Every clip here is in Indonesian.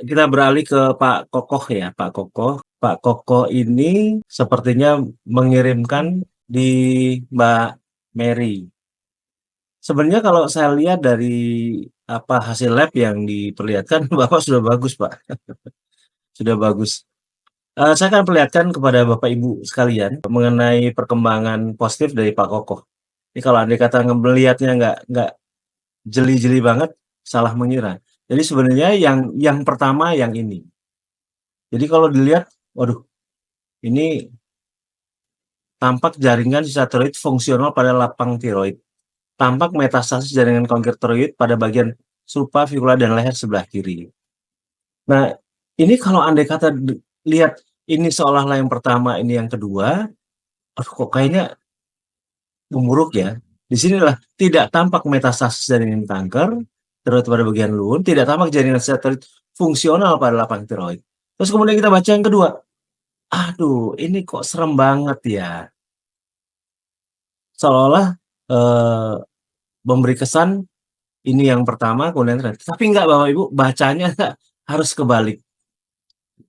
kita beralih ke Pak Kokoh ya, Pak Kokoh. Pak Kokoh ini sepertinya mengirimkan di Mbak Mary. Sebenarnya kalau saya lihat dari apa hasil lab yang diperlihatkan, Bapak sudah bagus, Pak. Sudah bagus. Saya akan perlihatkan kepada Bapak Ibu sekalian mengenai perkembangan positif dari Pak Kokoh. Ini kalau andai kata melihatnya nggak jeli-jeli banget, salah mengira. Jadi sebenarnya yang pertama yang ini. Jadi kalau dilihat, waduh, ini tampak jaringan sisa tiroid fungsional pada lapang tiroid. Tampak metastasis jaringan kanker tiroid pada bagian suprafibula dan leher sebelah kiri. Nah, ini kalau andai kata lihat ini seolah-olah yang pertama, ini yang kedua, aduh kok kayaknya memburuk ya. Di sinilah tidak tampak metastasis jaringan kanker tiroid pada bagian luhur, tidak tampak jaringan sisa tiroid fungsional pada lapang tiroid. Terus kemudian kita baca yang kedua, aduh ini kok serem banget ya. Seolah-olah eh, memberi kesan ini yang pertama, kemudian tapi enggak Bapak Ibu, bacanya harus kebalik.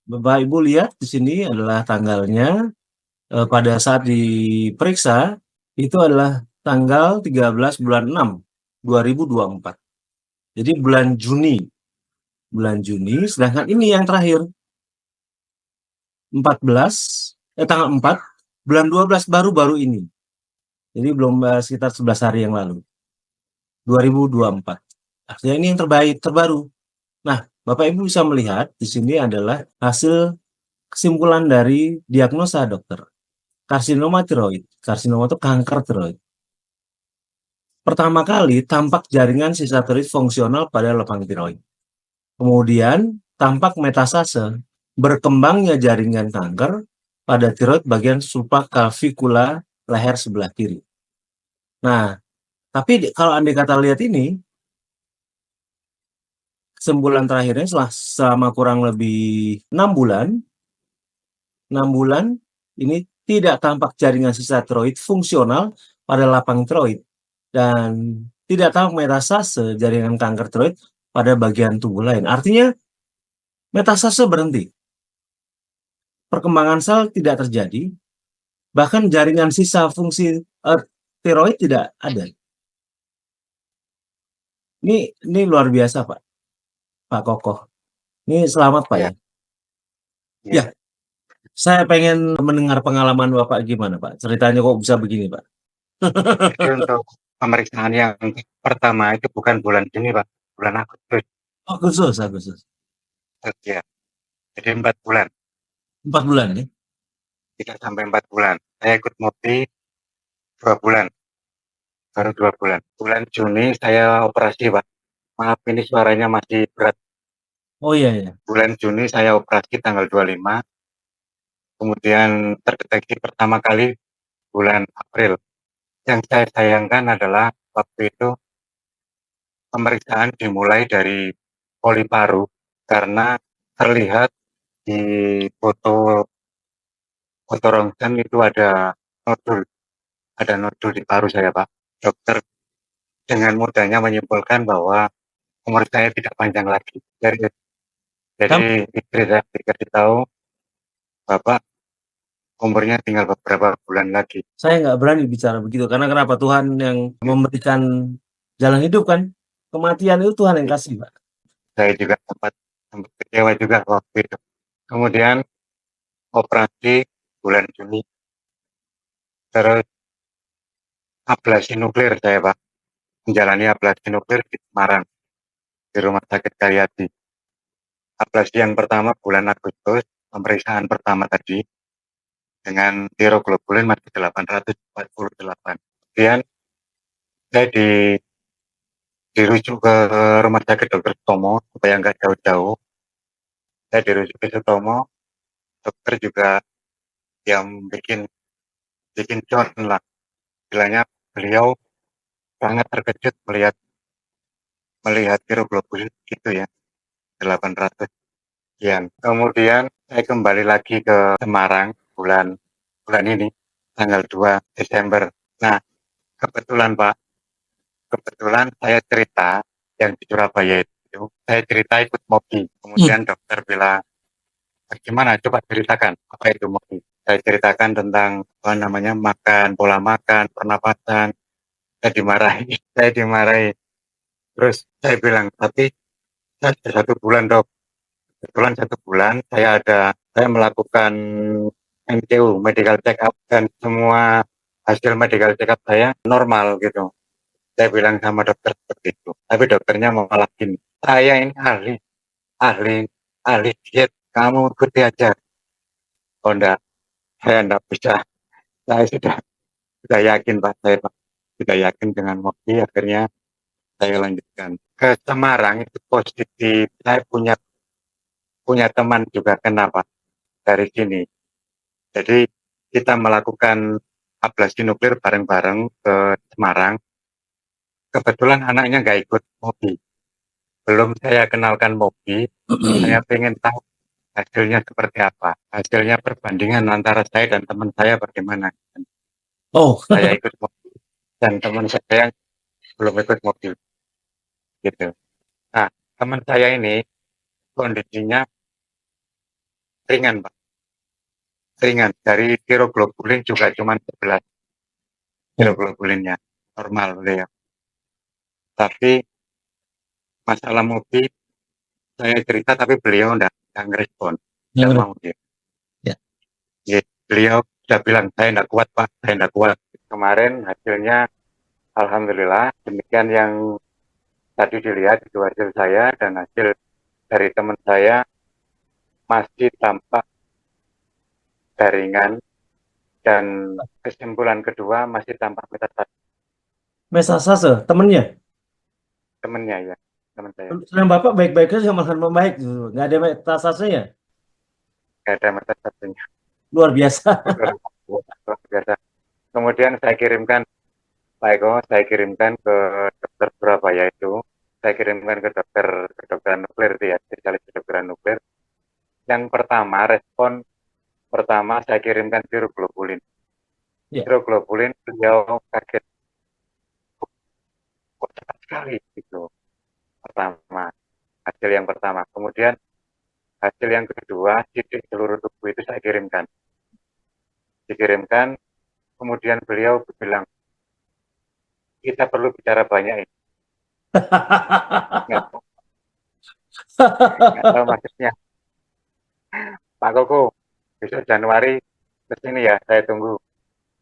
Bapak Ibu lihat di sini adalah tanggalnya, pada saat diperiksa itu adalah tanggal 13 bulan 6 2024. Jadi bulan Juni, sedangkan ini yang terakhir 14 tanggal 4 bulan 12 baru-baru ini. Jadi belum sekitar 11 hari yang lalu. 2024. Artinya ini yang terbaru. Nah, Bapak Ibu bisa melihat di sini adalah hasil kesimpulan dari diagnosa dokter. Karsinoma tiroid. Karsinoma itu kanker tiroid. Pertama kali tampak jaringan sisa tiroid fungsional pada lapang tiroid. Kemudian tampak metastase berkembangnya jaringan kanker pada tiroid bagian supraclavicular leher sebelah kiri. Nah, tapi kalau andai kata lihat ini, kesimpulan terakhirnya selama kurang lebih 6 bulan ini tidak tampak jaringan sisa tiroid fungsional pada lapang tiroid dan tidak tampak metastase jaringan kanker tiroid pada bagian tubuh lain. Artinya metastase berhenti, perkembangan sel tidak terjadi, bahkan jaringan sisa fungsi tiroid tidak ada. Ini luar biasa Pak Kokoh. Ini selamat Pak Ya, ya. Ya, saya pengen mendengar pengalaman Bapak gimana Pak. Ceritanya kok bisa begini Pak. jadi untuk pemeriksaan yang pertama itu bukan bulan Juni, Pak, bulan Agustus. Agustus. Ya, jadi 4 bulan, 4 bulan ya. 3 sampai 4 bulan. Saya ikut MOPI 2 bulan, baru 2 bulan. Bulan Juni saya operasi, Pak. Maaf ini suaranya masih berat. Oh iya ya. Bulan Juni saya operasi tanggal 25, kemudian terdeteksi pertama kali bulan April. Yang saya sayangkan adalah waktu itu pemeriksaan dimulai dari poli paru karena terlihat di foto rongsen itu ada nodul di paru saya, Pak. Dokter dengan mudahnya menyimpulkan bahwa umur saya tidak panjang lagi. Jadi istri saya dikasih tahu, Bapak umurnya tinggal beberapa bulan lagi. Saya nggak berani bicara begitu karena kenapa? Tuhan yang memberikan jalan hidup kan. Kematian itu Tuhan yang kasih Pak. Saya juga sempat kecewa juga waktu itu. Kemudian operasi bulan Juni, terus ablasi nuklir saya, Pak. Menjalani ablasi nuklir di Semarang, di Rumah Sakit Karyadi. Ablasi yang pertama bulan Agustus, pemeriksaan pertama tadi, dengan tiroglobulin masih 848. Kemudian saya dirujuk ke Rumah Sakit Dr. Sutomo, supaya nggak jauh-jauh. Saya dirujuk ke Sutomo, dokter juga yang bikin John lah. Istilahnya beliau sangat terkejut melihat tiroglobulin gitu ya, 800 sekian. Kemudian saya kembali lagi ke Semarang bulan ini, tanggal 2 Desember. Nah, kebetulan Pak, saya cerita yang di Surabaya itu, saya cerita ikut MOGI. Kemudian dokter bilang, "Gimana? Coba ceritakan, apa itu MOGI?" Saya ceritakan tentang, apa namanya, makan, pola makan, pernapasan. Saya dimarahi, saya dimarahi. Terus saya bilang, "Tapi saya sudah 1 bulan, Dok. Kebetulan 1 bulan saya melakukan MCU, medical check up, dan semua hasil medical check up saya normal," gitu. Saya bilang sama dokter seperti itu. Tapi dokternya malah gini, "Saya ini ahli ahli diet, kamu ikuti aja." Oh enggak, saya enggak bisa. Saya sudah yakin Pak, saya Pak. Sudah yakin dengan MOGI, akhirnya saya lanjutkan. Ke Semarang itu positif, saya punya teman juga kena Pak, dari sini. Jadi kita melakukan ablasi nuklir bareng-bareng ke Semarang. Kebetulan anaknya nggak ikut MOGI. Belum saya kenalkan MOGI, saya pengen tahu hasilnya seperti apa. Hasilnya perbandingan antara saya dan teman saya bagaimana. Oh, Saya ikut MOGI dan teman saya belum ikut MOGI gitu. Nah, teman saya ini kondisinya ringan, Pak. Ringan. Dari tiroglobulin juga cuma 11 tiroglobulinnya. Normal beliau. Tapi masalah MOGI saya cerita tapi beliau enggak ngerespon. Enggak yang mau dia. ya. Ya, beliau sudah bilang, "Saya enggak kuat, Pak. Saya enggak kuat." Kemarin hasilnya alhamdulillah demikian yang tadi dilihat itu hasil saya dan hasil dari teman saya masih tampak jaringan, dan kesimpulan kedua masih tampak metastasis. Mesasase temennya. Temennya ya, teman saya. Sedang Bapak baik-baik saja malah membaik gitu. Nggak ada metastasenya. Nggak ada metastasisnya. Luar biasa. Luar biasa. Kemudian saya kirimkan, Pak Eko, saya kirimkan ke dokter Surabaya itu. Saya kirimkan ke kedokteran nuklir itu ya, spesialis kedokteran nuklir. Yang pertama, respon pertama saya kirimkan tiroglobulin. Ya. Tiroglobulin beliau kaget, kok cepat sekali gitu. Pertama, hasil yang pertama. Kemudian hasil yang kedua, sidik seluruh tubuh itu saya kirimkan. Dikirimkan, kemudian beliau bilang, "Kita perlu bicara banyak ini." Nggak, nggak tahu maksudnya. "Pak Koko, besok Januari ke sini ya, saya tunggu.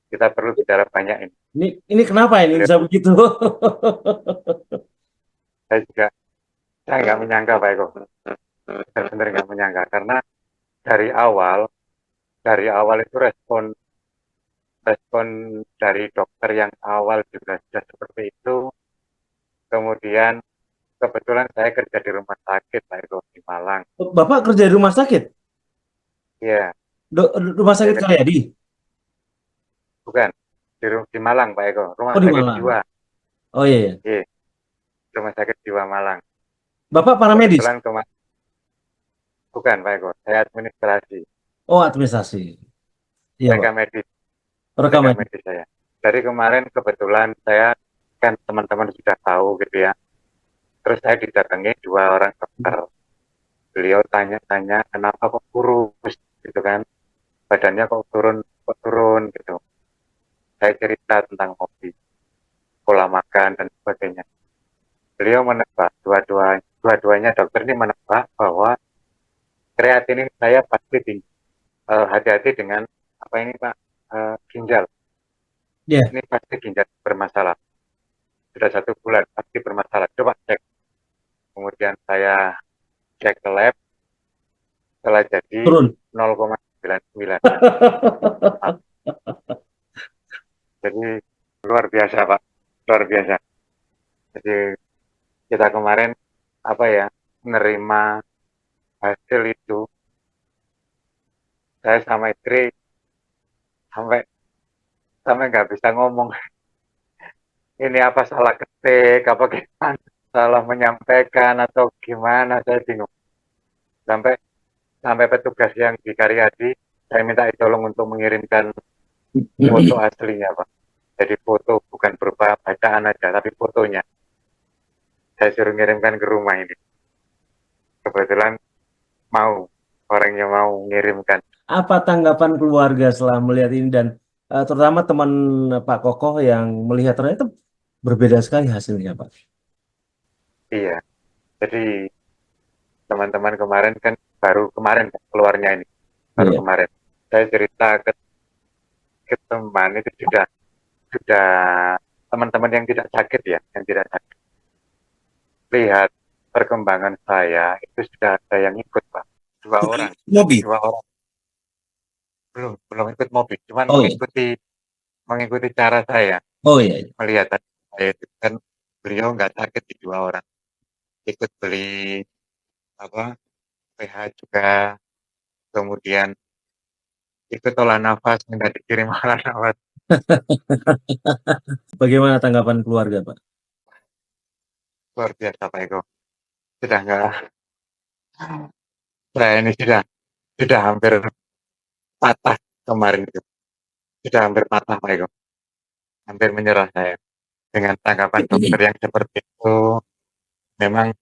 Kita perlu bicara banyak ini." Ini kenapa ini Beliau, bisa begitu? saya juga, saya nggak menyangka Pak Eko. Saya benar nggak menyangka, karena dari awal itu respon respon dari dokter yang awal juga sudah seperti itu. Kemudian kebetulan saya kerja di rumah sakit Pak Eko di Malang. Bapak kerja di rumah sakit? Iya, Rumah saya sakit kerja Karyadi? bukan di Malang Pak Eko, rumah Oh, di sakit Malang. jiwa. Oh iya, iya. Iya, rumah sakit jiwa Malang. Bapak paramedis? Kebetulan bukan Pak Eko, saya administrasi, Oh, administrasi. Iya, Pak. mereka medis, Rekam mereka medis. medis saya. Dari kemarin kebetulan saya kan teman-teman sudah tahu gitu ya. Terus saya didatangi 2 orang dokter. Beliau tanya-tanya kenapa kok kurus gitu kan. Badannya kok turun gitu. Saya cerita tentang hobi, pola makan dan sebagainya. Beliau menebak, dua-duanya dokter ini menebak bahwa kreatinin saya pasti tinggi. Hati-hati dengan apa ini Pak, ginjal. Iya. Ini pasti ginjal bermasalah. Sudah 1 bulan pasti bermasalah. Coba cek. Kemudian saya cek ke lab, setelah jadi Turun. 0,99. Jadi luar biasa Pak, luar biasa. Jadi kita kemarin apa ya, menerima hasil itu, saya sama istri sampai sampai nggak bisa ngomong. Ini apa salah ketik, apa gimana, salah menyampaikan atau gimana, saya bingung. Sampai sampai petugas yang di Karyadi, saya minta tolong untuk mengirimkan foto aslinya Pak. Jadi foto bukan berupa bacaan aja, tapi fotonya. Saya suruh ngirimkan ke rumah ini. kebetulan mau, orangnya mau ngirimkan. Apa tanggapan keluarga setelah melihat ini dan terutama teman Pak Kokoh yang melihat ternyata berbeda sekali hasilnya, Pak. Iya, jadi teman-teman kemarin kan baru kemarin keluarnya ini, baru Iya. kemarin. Saya cerita ke teman itu sudah teman-teman yang tidak sakit ya, yang tidak sakit. Lihat perkembangan saya itu sudah ada yang ikut Pak, dua orang, Mobil. dua orang belum belum ikut mobil, cuman Oh iya. mengikuti cara saya Oh iya, iya. melihat saya itu kan beliau nggak sakit di dua orang ikut beli apa PH juga kemudian ikut olah nafas minta dikirim olah nafas Bagaimana tanggapan keluarga, Pak? luar biasa Pak Eko sudah nggak saya ini sudah hampir patah kemarin itu sudah hampir patah Pak Eko hampir menyerah saya dengan tanggapan dokter yang seperti itu memang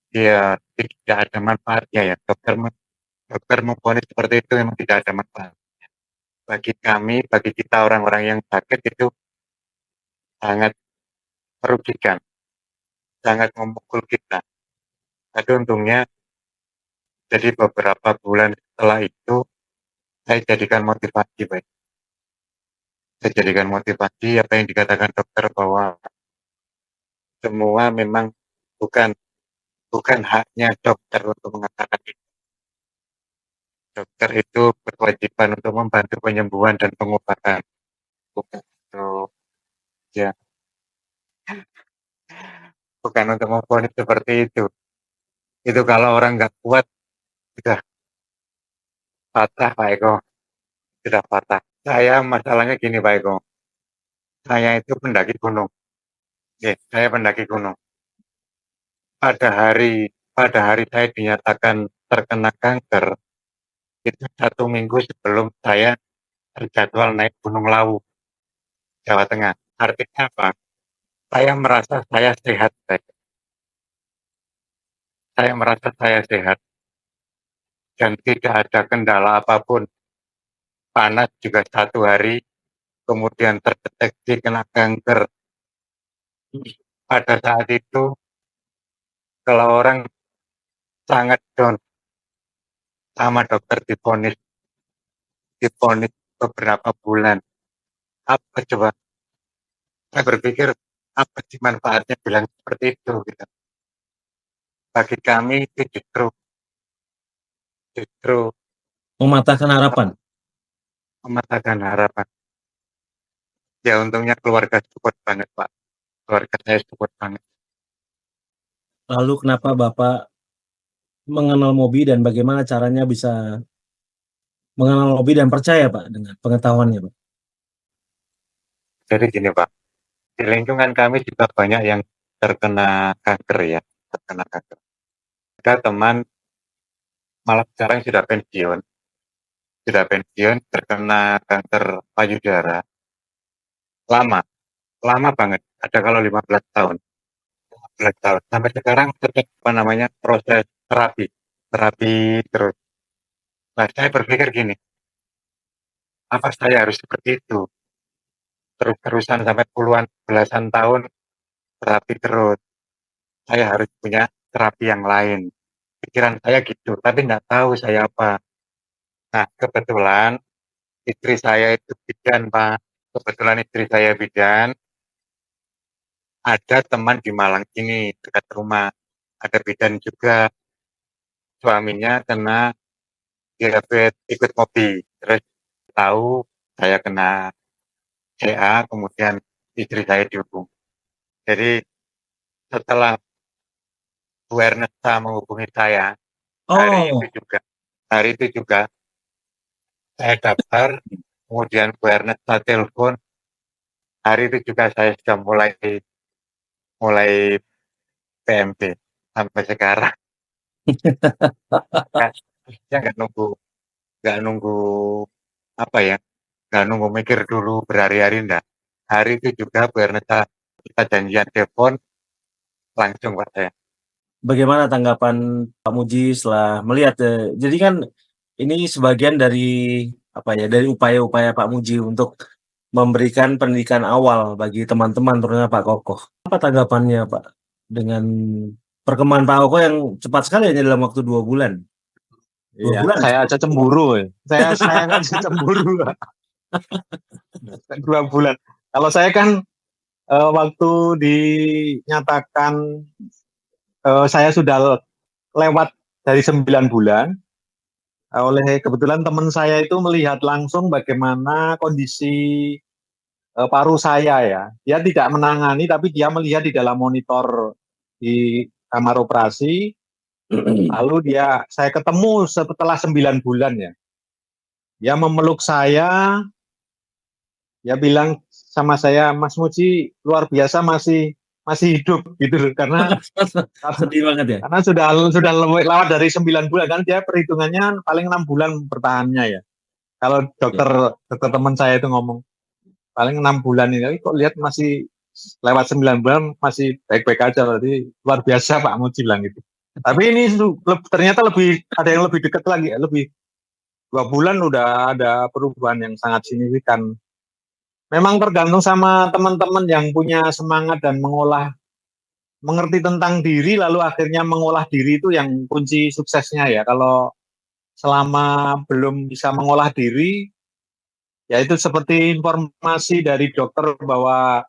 dia tidak ada manfaatnya ya dokter memvonis seperti itu memang tidak ada manfaat bagi kami bagi kita orang-orang yang sakit itu sangat merugikan sangat memukul kita tapi untungnya jadi beberapa bulan setelah itu saya jadikan motivasi baik saya jadikan motivasi apa yang dikatakan dokter bahwa semua memang bukan bukan haknya dokter untuk mengatakan itu. Dokter itu berkewajiban untuk membantu penyembuhan dan pengobatan. Bukan untuk ya, bukan untuk memvonis seperti itu. Itu kalau orang nggak kuat sudah patah Pak Eko, sudah patah. Saya masalahnya gini Pak Eko, saya itu pendaki gunung. Saya pendaki gunung. Pada hari pada hari saya dinyatakan terkena kanker, itu 1 minggu sebelum saya terjadwal naik Gunung Lawu, Jawa Tengah. Artinya apa? Saya merasa saya sehat. Saya merasa saya sehat dan tidak ada kendala apapun. Panas juga 1 hari, kemudian terdeteksi kena kanker. Pada saat itu, kalau orang sangat down, sama dokter divonis beberapa bulan. Apa coba? Saya berpikir apa sih manfaatnya bilang seperti itu gitu. Bagi kami itu justru Mematahkan harapan. mematahkan harapan. Ya untungnya keluarga support banget Pak. Keluarga saya support banget. Lalu kenapa Bapak mengenal Mobi dan bagaimana caranya bisa mengenal Mobi dan percaya, Pak, dengan pengetahuannya, Pak? Jadi gini Pak, di lingkungan kami juga banyak yang terkena kanker ya, terkena kanker. Ada teman malah sekarang sudah pensiun terkena kanker payudara. Lama, lama banget. Ada kalau 15 tahun, 15 tahun. Sampai sekarang tetap apa namanya proses terapi terus. Nah, saya berpikir gini, apa saya harus seperti itu? Terus-terusan sampai puluhan, belasan tahun terapi terus. Saya harus punya terapi yang lain. Pikiran saya gitu, tapi nggak tahu saya apa. Nah, kebetulan istri saya itu bidan, Pak. Kebetulan istri saya bidan, ada teman di Malang ini, dekat rumah. Ada bidan juga, suaminya kena diabetes, ikut Mobi. Terus tahu saya kena CA, kemudian istri saya dihubung. Jadi setelah Bu Ernesta menghubungi saya, hari itu Oh, juga, hari itu juga saya daftar, kemudian Bu Ernesta telepon, hari itu juga saya sudah mulai mulai PMP sampai sekarang. Kan, saya nggak nunggu apa ya, nggak nunggu mikir dulu berhari-hari enggak. Hari itu juga Bu Ernesta kita janjian telepon langsung Pak saya. bagaimana tanggapan Pak Muji setelah melihat, jadi kan ini sebagian dari apa ya, dari upaya-upaya Pak Muji untuk memberikan pendidikan awal bagi teman-teman, terutama Pak Kokoh. Apa tanggapannya Pak dengan perkembangan Pak Kokoh yang cepat sekali hanya dalam waktu 2 bulan? Dua Iya, bulan. saya aja cemburu. Ya. Saya kan cemburu. 2 bulan. Kalau saya kan waktu dinyatakan saya sudah lewat dari 9 bulan, oleh kebetulan teman saya itu melihat langsung bagaimana kondisi paru saya ya. Dia tidak menangani, tapi dia melihat di dalam monitor di kamar operasi. Lalu saya ketemu setelah 9 bulan ya. Dia memeluk saya, dia bilang sama saya, Mas Muji luar biasa masih hidup gitu karena Sedih banget ya. karena sudah lewat dari 9 bulan kan dia perhitungannya paling 6 bulan bertahannya ya. Kalau dokter teman saya itu ngomong paling 6 bulan ini, kok lihat masih lewat 9 bulan masih baik-baik aja, berarti luar biasa Pak Muji bilang gitu. Tapi ini ternyata ada yang lebih dekat lagi, lebih 2 bulan udah ada perubahan yang sangat signifikan. Memang tergantung sama teman-teman yang punya semangat dan mengerti tentang diri, lalu akhirnya mengolah diri itu yang kunci suksesnya ya. Kalau selama belum bisa mengolah diri, ya itu seperti informasi dari dokter bahwa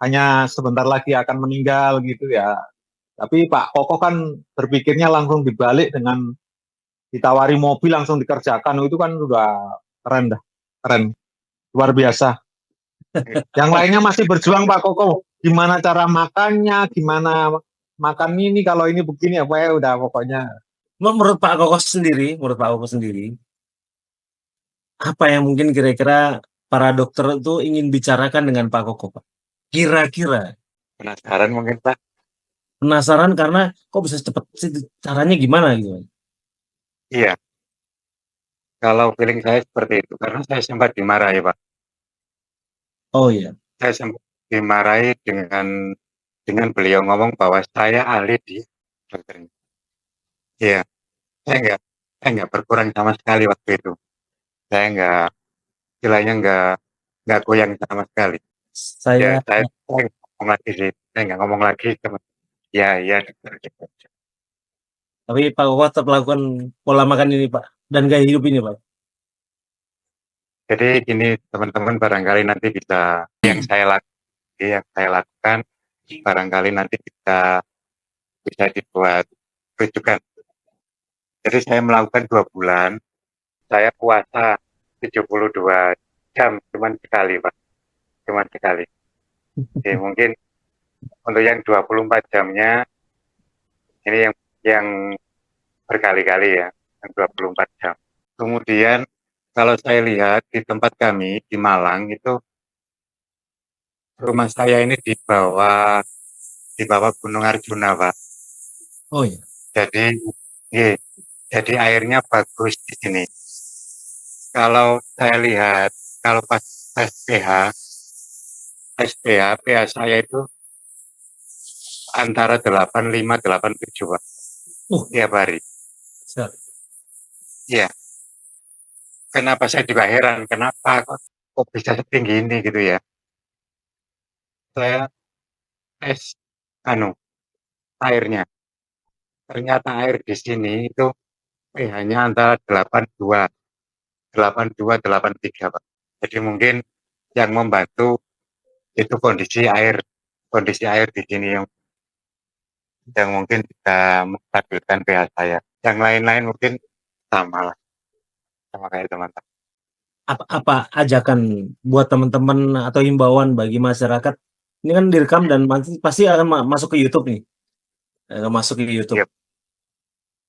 hanya sebentar lagi akan meninggal gitu ya. Tapi Pak Koko kan berpikirnya langsung dibalik dengan ditawari mobil langsung dikerjakan, itu kan udah keren dah, keren, luar biasa. Yang lainnya masih berjuang Pak Koko, gimana cara makannya, gimana makan ini, kalau ini begini apa ya, udah pokoknya. Menurut Pak Kokoh sendiri, apa yang mungkin kira-kira para dokter itu ingin bicarakan dengan Pak Kokoh, Pak? Kira-kira Penasaran mungkin Pak? penasaran karena kok bisa cepet sih, caranya gimana gitu? Iya, kalau feeling saya seperti itu, karena saya sempat dimarahi Pak. Oh iya, Saya sempat dimarahi dengan beliau ngomong bahwa saya ahli di dokternya. Iya, saya nggak berkurang sama sekali waktu itu. Saya nggak, istilahnya nggak goyang sama sekali. Ya, saya saya nggak ngomong lagi sih, saya nggak ngomong lagi sama. Ya, ya, dokter gitu. tapi Pak Kokoh tetap melakukan pola makan ini, Pak, dan gaya hidup ini, Pak. Jadi gini teman-teman, barangkali nanti bisa yang saya lakukan barangkali nanti bisa dibuat rujukan. Jadi saya melakukan 2 bulan, saya puasa 72 jam cuman sekali Pak, cuman sekali. Jadi mungkin untuk yang 24 jamnya ini yang berkali-kali ya, yang 24 jam. Kemudian kalau saya lihat di tempat kami di Malang itu, rumah saya ini di bawah Gunung Arjuna Pak. Oh iya, Jadi iya, jadi airnya bagus di sini. Kalau saya lihat, kalau pas tes pH saya itu antara 85, 87 Pak, uh, tiap hari. siap. Iya, kenapa saya juga heran, kenapa kok bisa setinggi ini gitu ya. Saya tes anu airnya, ternyata air di sini itu pH-nya antara 82, 82, 83 Pak. Jadi mungkin yang membantu itu kondisi air di sini yang mungkin bisa menstabilkan pH saya. Yang lain-lain mungkin sama lah, sama kayak teman-teman. Apa ajakan buat teman-teman atau himbauan bagi masyarakat? Ini kan direkam dan pasti akan masuk ke YouTube nih, masuk ke YouTube. Yep.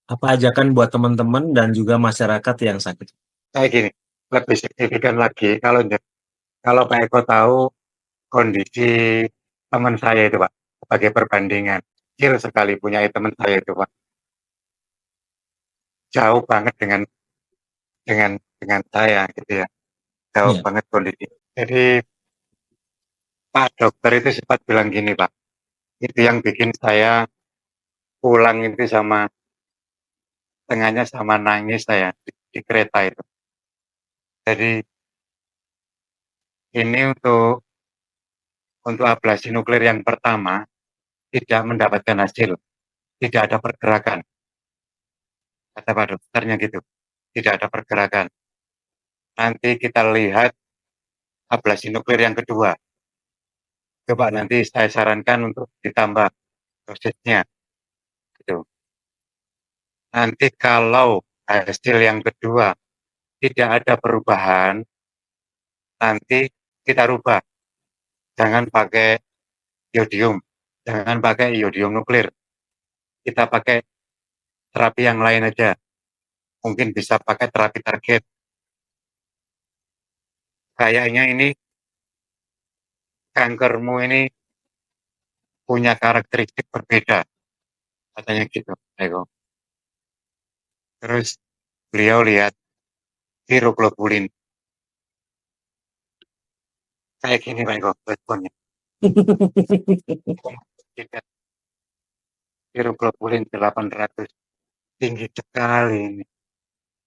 Apa ajakan buat teman-teman dan juga masyarakat yang sakit? Kayak gini, lebih signifikan lagi kalau Pak Eko tahu kondisi teman saya itu Pak, sebagai perbandingan, kecil sekali punya teman saya itu Pak, jauh banget dengan saya gitu ya, jauh Iya, banget kondisi. Jadi Pak dokter itu sempat bilang gini Pak, itu yang bikin saya pulang itu sama tengahnya sama nangis saya di kereta itu. Jadi ini untuk ablasi nuklir yang pertama tidak mendapatkan hasil, tidak ada pergerakan. Kata Pak dokternya gitu, tidak ada pergerakan. Nanti kita lihat ablasi nuklir yang kedua. Coba nanti saya sarankan untuk ditambah dosisnya. Gitu. Nanti kalau hasil yang kedua tidak ada perubahan, nanti kita rubah. Jangan pakai iodium, jangan pakai iodium nuklir. Kita pakai terapi yang lain aja. Mungkin bisa pakai terapi target. Kayaknya ini kankermu ini punya karakteristik berbeda, katanya gitu, Pak Eko. Terus beliau lihat tiroglobulin. Kayak gini Pak Eko, responnya. Tiroglobulin 800, tinggi sekali ini.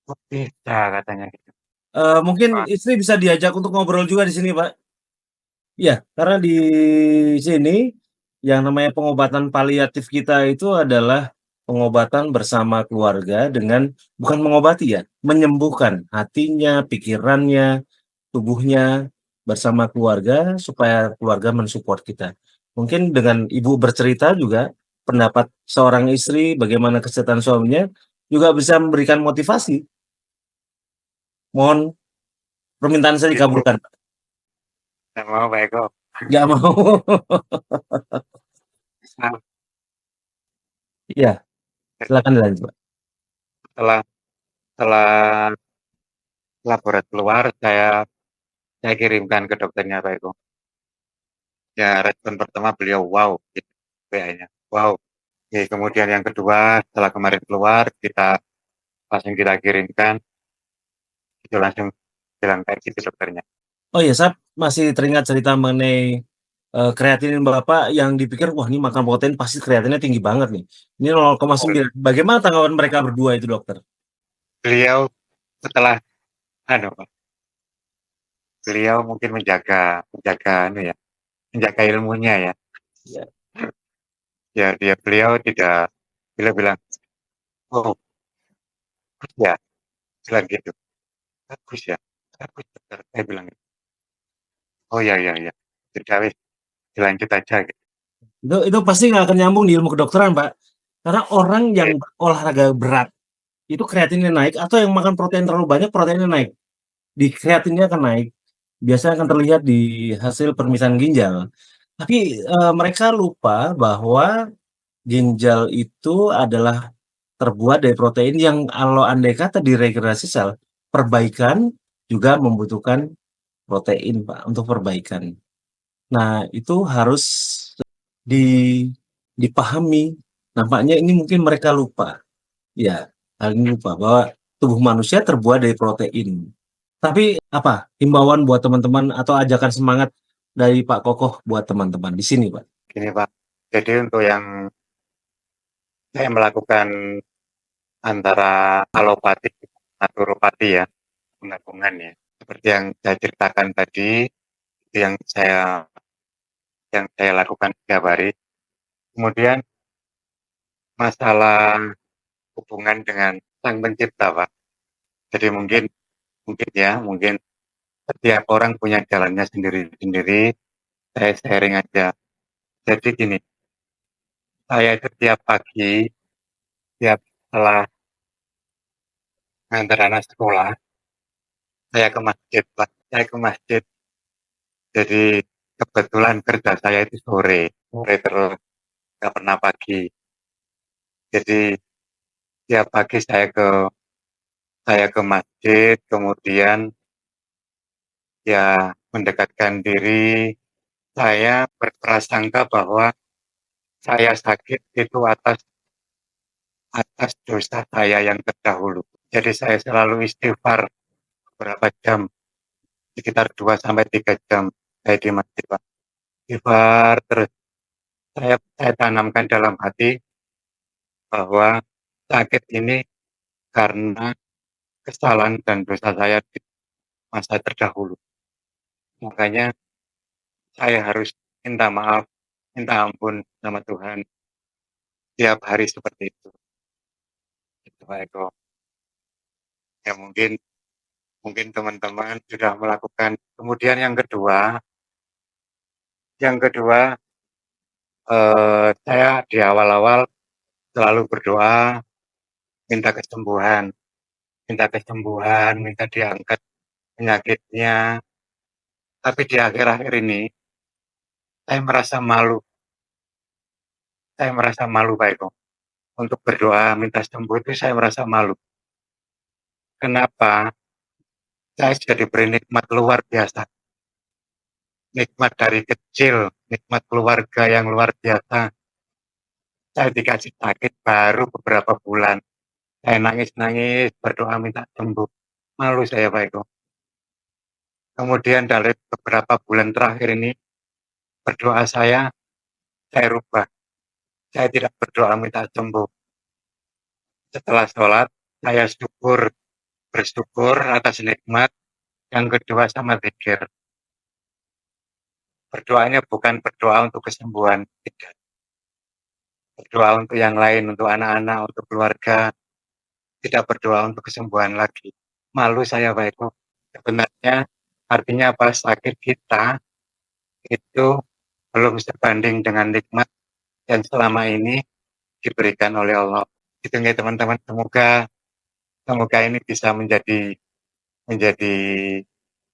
Kok bisa katanya gitu. Mungkin Wah, istri bisa diajak untuk ngobrol juga di sini, Pak. Iya, karena di sini yang namanya pengobatan paliatif kita itu adalah pengobatan bersama keluarga dengan bukan mengobati ya, menyembuhkan hatinya, pikirannya, tubuhnya bersama keluarga supaya keluarga mensupport kita. Mungkin dengan ibu bercerita juga pendapat seorang istri bagaimana kesehatan suaminya juga bisa memberikan motivasi. Mohon permintaan saya gitu. dikabulkan. Nggak mau Pak Eko. Nggak mau. Nah, Iya, silakan dilanjut, Pak. setelah setelah laborat keluar, saya kirimkan ke dokternya Pak Eko. Ya respon pertama beliau wow, gitu, WA-nya. Wow. Oke, kemudian yang kedua setelah kemarin keluar langsung kita kirimkan, itu langsung bilang kayak gitu dokternya. Oh iya, saya masih teringat cerita mengenai kreatinin Bapak yang dipikir, wah ini makan protein pasti kreatinnya tinggi banget nih. Ini 0,9. Bagaimana tanggapan mereka berdua itu, dokter? Beliau setelah Pak, beliau mungkin menjaga ilmunya ya. Ya. Ya beliau bilang, oh ya, bilang gitu, bagus ya, bagus dokter, saya bilang gitu. Oh ya, sudah wis, dilanjut aja gitu. Itu pasti nggak akan nyambung di ilmu kedokteran, Pak. Karena orang yang olahraga berat itu kreatinnya naik, atau yang makan protein terlalu banyak proteinnya naik. Di kreatinnya akan naik. Biasanya akan terlihat di hasil permisahan ginjal. Tapi mereka lupa bahwa ginjal itu adalah terbuat dari protein yang kalau andai kata diregenerasi sel, perbaikan juga membutuhkan protein, Pak, untuk perbaikan. Nah, itu harus di dipahami. Nampaknya ini mungkin mereka lupa. Ya, hal ini lupa bahwa tubuh manusia terbuat dari protein. Tapi apa himbauan buat teman-teman atau ajakan semangat dari Pak Kokoh buat teman-teman di sini, Pak? Gini Pak, jadi untuk yang saya melakukan antara alopati, naturopati ya, penggabungan ya. Seperti yang saya ceritakan tadi, itu yang saya lakukan setiap hari. Kemudian masalah hubungan dengan Sang Pencipta, Pak. Jadi mungkin setiap orang punya jalannya sendiri-sendiri. Saya sharing aja. Jadi gini, saya setiap pagi, setiap setelah ngantar anak sekolah, saya ke masjid, Pak. Saya ke masjid. Jadi kebetulan kerja saya itu sore terus, nggak pernah pagi. Jadi tiap pagi saya ke masjid, kemudian ya mendekatkan diri. Saya berprasangka bahwa saya sakit itu atas dosa saya yang terdahulu. Jadi saya selalu istighfar beberapa jam, sekitar 2 sampai 3 jam saya di masjid, Pak. Istighfar terus. Saya tanamkan dalam hati, bahwa sakit ini karena kesalahan dan dosa saya di masa terdahulu. Makanya saya harus minta maaf, minta ampun sama Tuhan tiap hari seperti itu. Gitu, Pak Eko. Ya mungkin teman-teman sudah melakukan. Kemudian yang kedua, saya di awal-awal selalu berdoa minta kesembuhan, minta diangkat penyakitnya. Tapi di akhir-akhir ini saya merasa malu Pak Eko. Untuk berdoa minta sembuh itu saya merasa malu. Kenapa? Saya sudah diberi nikmat luar biasa. Nikmat dari kecil, nikmat keluarga yang luar biasa. Saya dikasih sakit baru beberapa bulan. Saya nangis-nangis, berdoa minta sembuh. Malu saya Pak Eko. Kemudian dari beberapa bulan terakhir ini, berdoa saya rubah. Saya tidak berdoa minta sembuh. Setelah sholat, saya bersyukur atas nikmat. Yang kedua sama zikir. Berdoanya bukan berdoa untuk kesembuhan, tidak. Berdoa untuk yang lain, untuk anak-anak, untuk keluarga. Tidak berdoa untuk kesembuhan lagi. Malu saya Pak Eko. Sebenarnya artinya apa? Sakit kita itu belum sebanding dengan nikmat yang selama ini diberikan oleh Allah. Itu nggak teman-teman, semoga ini bisa menjadi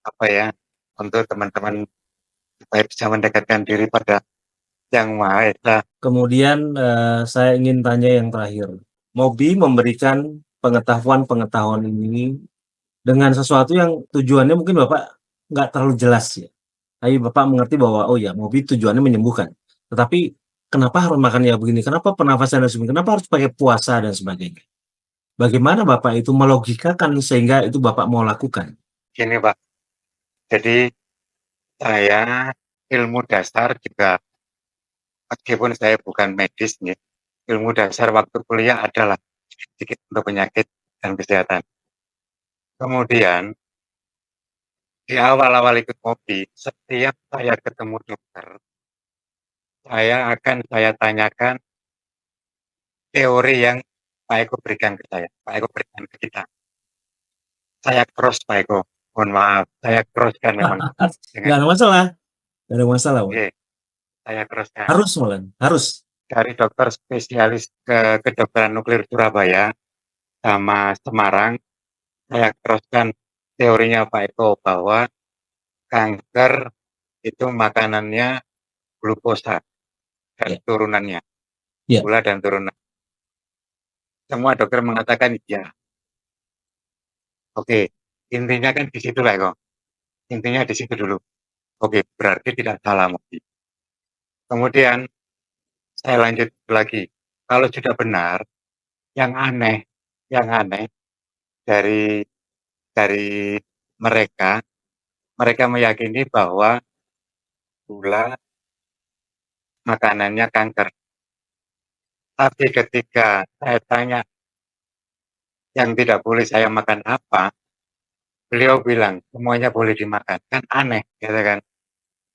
apa ya, untuk teman-teman supaya bisa mendekatkan diri pada Yang Maha Esa. Kemudian saya ingin tanya yang terakhir. Mobi memberikan pengetahuan ini dengan sesuatu yang tujuannya mungkin Bapak nggak terlalu jelas ya. Tapi Bapak mengerti bahwa oh ya Mobi tujuannya menyembuhkan. Tetapi kenapa harus makan ya begini? Kenapa pernafasan dan sebagainya? Kenapa harus pakai puasa dan sebagainya? Bagaimana Bapak itu melogikakan sehingga itu Bapak mau lakukan? Gini Pak, jadi saya ilmu dasar juga, meskipun saya bukan medis nih, ilmu dasar waktu kuliah adalah sedikit untuk penyakit dan kesehatan. Kemudian di awal-awal ikut Mobi, setiap saya ketemu dokter, saya tanyakan teori yang Pak Eko berikan ke saya, Pak Eko berikan ke kita. Saya cross Pak Eko, mohon maaf, saya crosskan memang. Nggak ada masalah, nggak ada masalah. Oke, saya crosskan. Harus malah, harus. Dari dokter spesialis ke kedokteran nuklir Surabaya sama Semarang, saya crosskan teorinya Pak Eko bahwa kanker itu makanannya glukosa dan turunannya, gula dan turunan. Semua dokter mengatakan iya. Oke, intinya kan di situ lah kok. Intinya di situ dulu. Oke, berarti tidak salah Mobi. Kemudian saya lanjut lagi. Kalau sudah benar, yang aneh dari mereka meyakini bahwa gula makanannya kanker. Tapi ketika saya tanya yang tidak boleh saya makan apa, beliau bilang semuanya boleh dimakan. Kan aneh, gitu kan?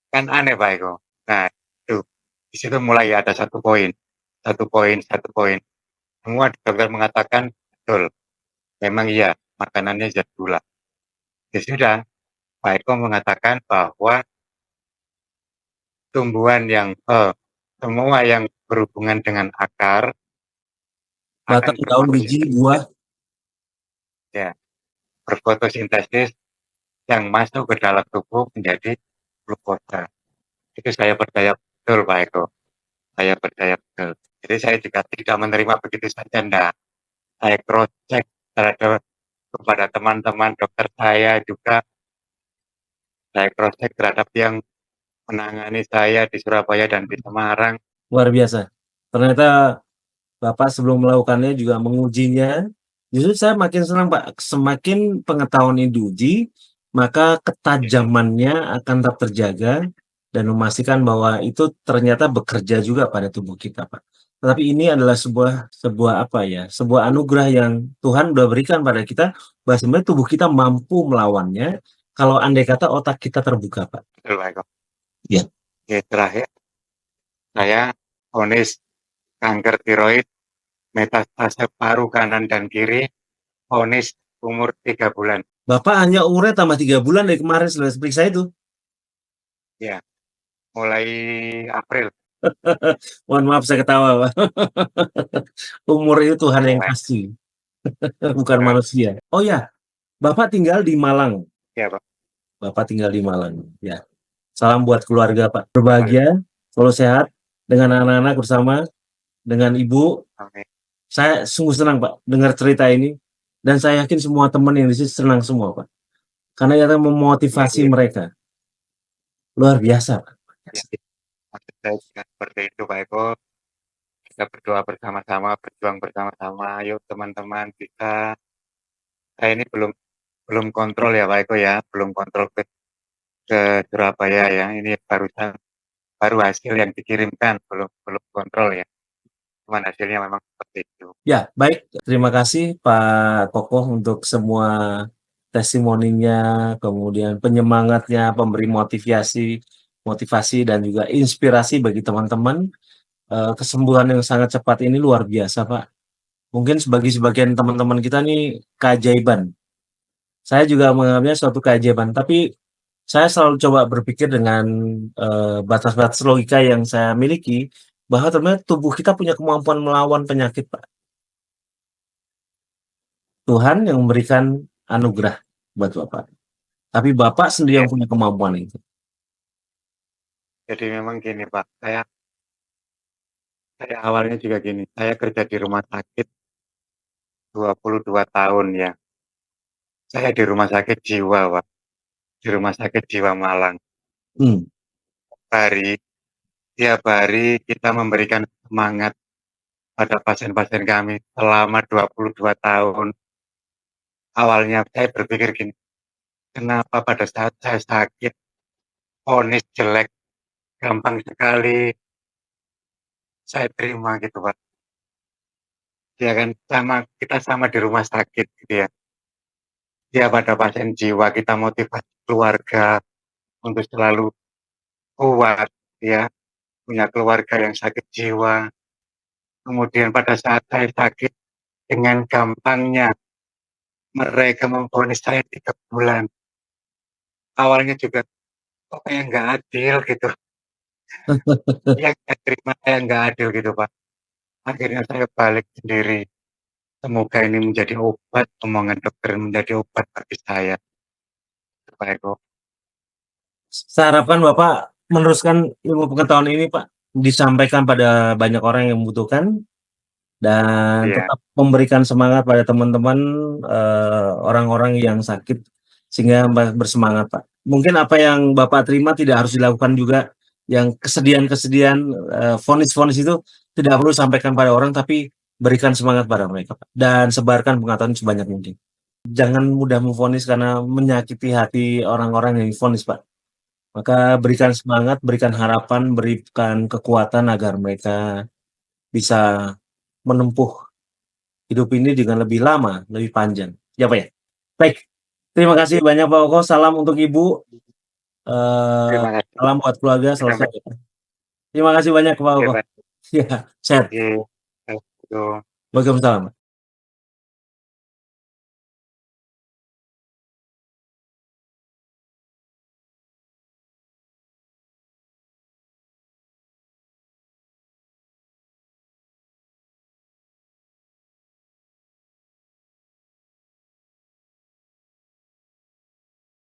Kan aneh Pak Eko. Nah, itu di situ mulai ada satu poin. Semua dokter mengatakan betul. Memang iya, makanannya zat gula. Ya sudah, Pak Eko mengatakan bahwa tumbuhan semua yang berhubungan dengan akar, batang, daun, biji, buah, ya, berfotosintesis yang masuk ke dalam tubuh menjadi glukosa. Itu saya percaya betul Pak Eko. Saya percaya betul. Jadi saya juga tidak menerima begitu saja, enggak. Saya cross check terhadap kepada teman-teman dokter saya juga. Saya cross check terhadap yang menangani saya di Surabaya dan di Semarang. luar biasa. Ternyata Bapak sebelum melakukannya juga mengujinya. Justru saya makin senang Pak, semakin pengetahuan ini diuji, maka ketajamannya akan tetap terjaga dan memastikan bahwa itu ternyata bekerja juga pada tubuh kita Pak. Tetapi ini adalah sebuah apa ya, sebuah anugerah yang Tuhan udah berikan pada kita, bahwa sebenarnya tubuh kita mampu melawannya, kalau andai kata otak kita terbuka, Pak. Betul, Pak Eko. Iya. Oke, terakhir saya vonis kanker tiroid, metastase paru kanan dan kiri, vonis umur 3 bulan. Bapak hanya umurnya tambah 3 bulan dari kemarin setelah periksa itu. Ya, mulai April. Mohon maaf saya ketawa, Pak. Umur itu Tuhan yang Boleh. kasih, bukan Betul. manusia. Oh ya, Bapak tinggal di Malang. Ya, Pak. Bapak tinggal di Malang, ya. Salam buat keluarga, Pak. Berbahagia, selalu sehat, dengan anak-anak bersama, dengan Ibu. Oke. Saya sungguh senang, Pak, dengar cerita ini. Dan saya yakin semua teman yang di sini senang semua, Pak. Karena kita memotivasi Iya. mereka. Luar biasa, Pak. Ya, maksud saya juga seperti itu, Pak Eko. Kita berdoa bersama-sama, berjuang bersama-sama. Ayo teman-teman, saya ini belum kontrol ya, Pak Eko ya, belum kontrol ke Surabaya ya. Ini baru hasil yang dikirimkan, belum kontrol ya. Cuman hasilnya memang seperti itu. Ya, baik. Terima kasih Pak Kokoh untuk semua testimoninya, kemudian penyemangatnya, pemberi motivasi dan juga inspirasi bagi teman-teman. Kesembuhan yang sangat cepat ini luar biasa, Pak. Mungkin bagi sebagian teman-teman kita nih keajaiban. Saya juga menganggapnya suatu keajaiban, tapi saya selalu coba berpikir dengan batas-batas logika yang saya miliki, bahwa ternyata tubuh kita punya kemampuan melawan penyakit, Pak. Tuhan yang memberikan anugerah buat Bapak. Tapi Bapak sendiri yang punya kemampuan itu. Jadi memang gini, Pak, saya awalnya juga gini, saya kerja di rumah sakit 22 tahun ya. Saya di rumah sakit jiwa, Pak. Di rumah sakit jiwa Malang. Hmm. Tiap hari kita memberikan semangat pada pasien-pasien kami selama 22 tahun. Awalnya saya berpikir gini, kenapa pada saat saya sakit, vonis jelek, gampang sekali saya terima gitu, Pak. Ya kan, kita sama di rumah sakit gitu ya. Ya pada pasien jiwa kita motivasi keluarga untuk selalu kuat ya, punya keluarga yang sakit jiwa. Kemudian pada saat saya sakit, dengan gampangnya mereka memvonis saya 3 bulan. Awalnya juga kok kayak nggak adil gitu. Ya saya terima kayak nggak adil gitu, Pak. Akhirnya saya balik sendiri. Semoga ini menjadi obat, omongan dokter menjadi obat bagi saya. Pak Eko. Saya harapkan Bapak meneruskan ilmu pengetahuan ini, Pak, disampaikan pada banyak orang yang membutuhkan, dan Iya. tetap memberikan semangat pada teman-teman, orang-orang yang sakit, sehingga bersemangat, Pak. Mungkin apa yang Bapak terima tidak harus dilakukan juga, yang kesedihan-kesedihan, vonis-vonis itu tidak perlu sampaikan pada orang, tapi berikan semangat pada mereka, Pak, dan sebarkan pengetahuan sebanyak mungkin. Jangan mudah memvonis karena menyakiti hati orang-orang yang divonis, Pak. Maka berikan semangat, berikan harapan, berikan kekuatan agar mereka bisa menempuh hidup ini dengan lebih lama, lebih panjang. Ya, Pak ya? Baik, terima kasih banyak Pak Koko, salam untuk Ibu, Terima kasih. salam buat keluarga, Sampai selesai. Terima kasih banyak Pak oke, Koko. Pak. Ya, sehat. Oke. Ayo. Waalaikumsalam.